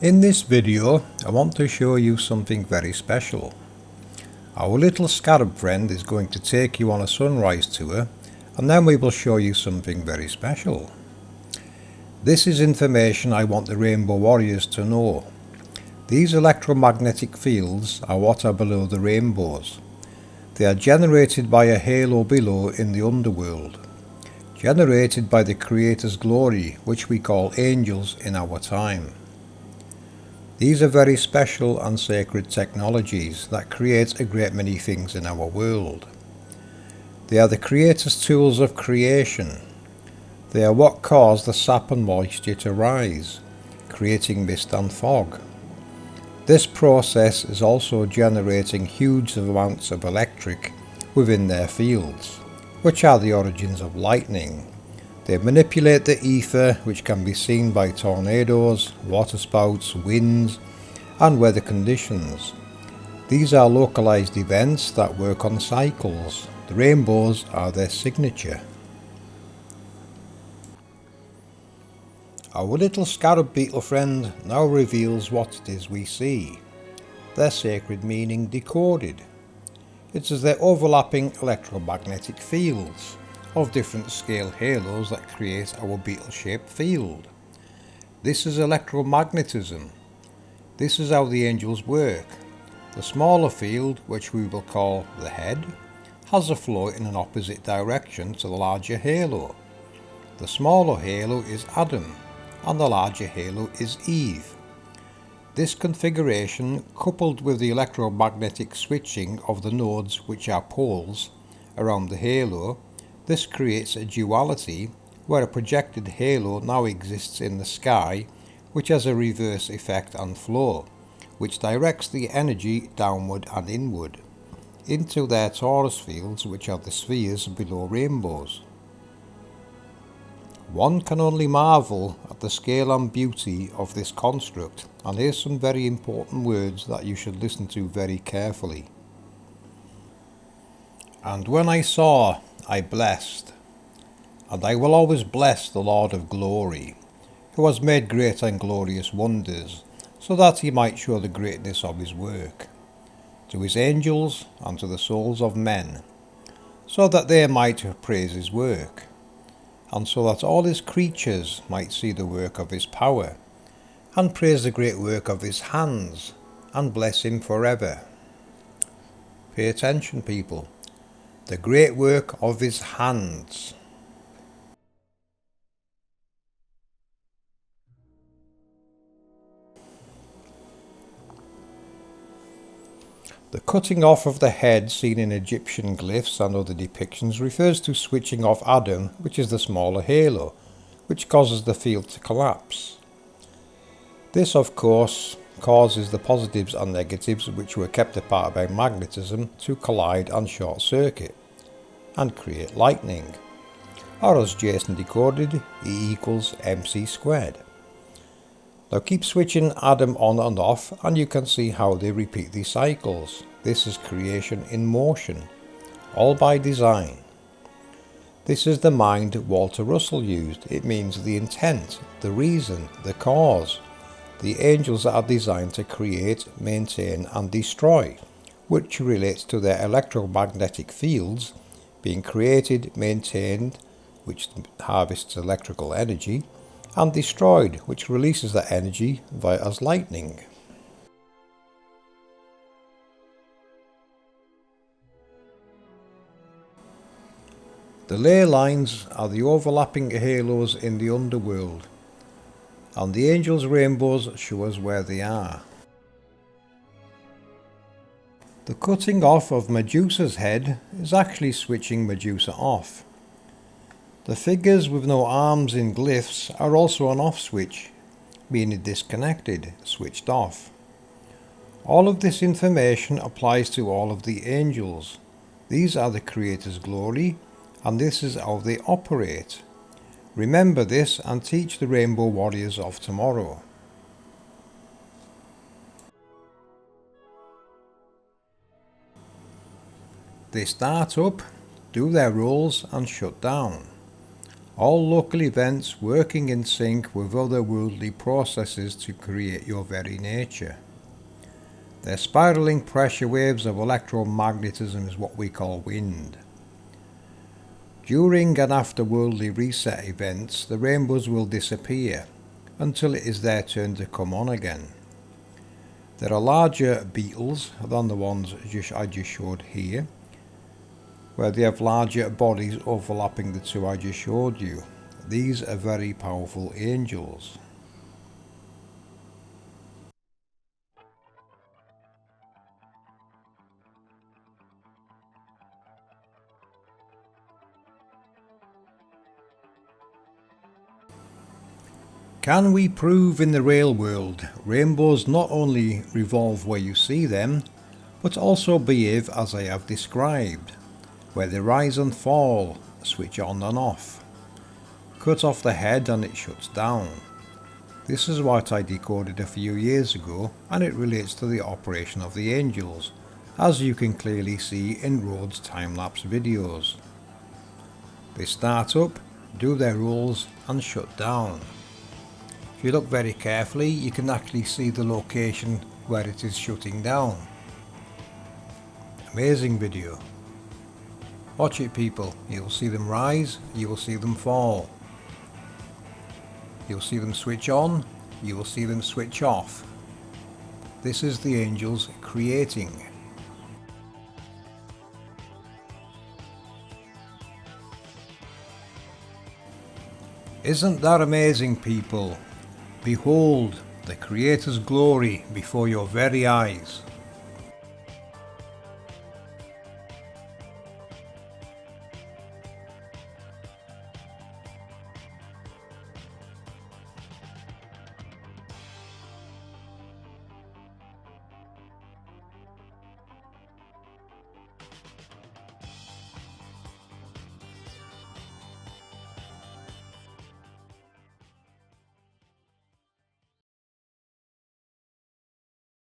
In this video, I want to show you something very special. Our little scarab friend is going to take you on a sunrise tour, and then we will show you something very special. This is information I want the Rainbow Warriors to know. These electromagnetic fields are what are below the rainbows. They are generated by a halo below in the underworld, generated by the Creator's glory, which we call angels in our time. These are very special and sacred technologies that create a great many things in our world. They are the Creator's tools of creation. They are what cause the sap and moisture to rise, creating mist and fog. This process is also generating huge amounts of electric within their fields, which are the origins of lightning. They manipulate the ether, which can be seen by tornadoes, waterspouts, winds, and weather conditions. These are localized events that work on cycles. The rainbows are their signature. Our little scarab beetle friend now reveals what it is we see. Their sacred meaning decoded. It is their overlapping electromagnetic fields of different scale halos that create our beetle-shaped field. This is electromagnetism. This is how the angels work. The smaller field, which we will call the head, has a flow in an opposite direction to the larger halo. The smaller halo is Adam, and the larger halo is Eve. This configuration, coupled with the electromagnetic switching of the nodes, which are poles, around the halo, this creates a duality where a projected halo now exists in the sky, which has a reverse effect and flow, which directs the energy downward and inward, into their torus fields, which are the spheres below rainbows. One can only marvel at the scale and beauty of this construct, and here's some very important words that you should listen to very carefully. And when I saw, I blessed, and I will always bless the Lord of glory, who has made great and glorious wonders, so that he might show the greatness of his work, to his angels and to the souls of men, so that they might praise his work, and so that all his creatures might see the work of his power, and praise the great work of his hands, and bless him forever. Pay attention, people. The great work of his hands. The cutting off of the head seen in Egyptian glyphs and other depictions refers to switching off Adam, which is the smaller halo, which causes the field to collapse. This, of course, causes the positives and negatives, which were kept apart by magnetism, to collide and short circuit and create lightning, or as Jason decoded, E equals mc squared. Now keep switching Adam on and off, and you can see how they repeat these cycles. This is creation in motion, all by design. This is the mind Walter Russell used. It means the intent, the reason, the cause. The angels are designed to create, maintain and destroy, which relates to their electromagnetic fields being created, maintained, which harvests electrical energy, and destroyed, which releases that energy as lightning. The ley lines are the overlapping halos in the underworld, and the angels' rainbows show us where they are. The cutting off of Medusa's head is actually switching Medusa off. The figures with no arms in glyphs are also an off switch, meaning disconnected, switched off. All of this information applies to all of the angels. These are the Creator's glory, and this is how they operate. Remember this and teach the Rainbow Warriors of tomorrow. They start up, do their roles and shut down. All local events working in sync with otherworldly processes to create your very nature. Their spiraling pressure waves of electromagnetism is what we call wind. During and after worldly reset events, the rainbows will disappear until it is their turn to come on again. There are larger beetles than the ones I just showed here, where they have larger bodies overlapping the two I just showed you. These are very powerful angels. Can we prove in the real world rainbows not only revolve where you see them, but also behave as I have described, where they rise and fall, switch on and off. Cut off the head and it shuts down. This is what I decoded a few years ago, and it relates to the operation of the angels, as you can clearly see in Rhodes time-lapse videos. They start up, do their rules and shut down. If you look very carefully, you can actually see the location where it is shutting down. Amazing video. Watch it, people. You will see them rise, you will see them fall. You'll see them switch on, you will see them switch off. This is the angels creating. Isn't that amazing, people? Behold the Creator's glory before your very eyes.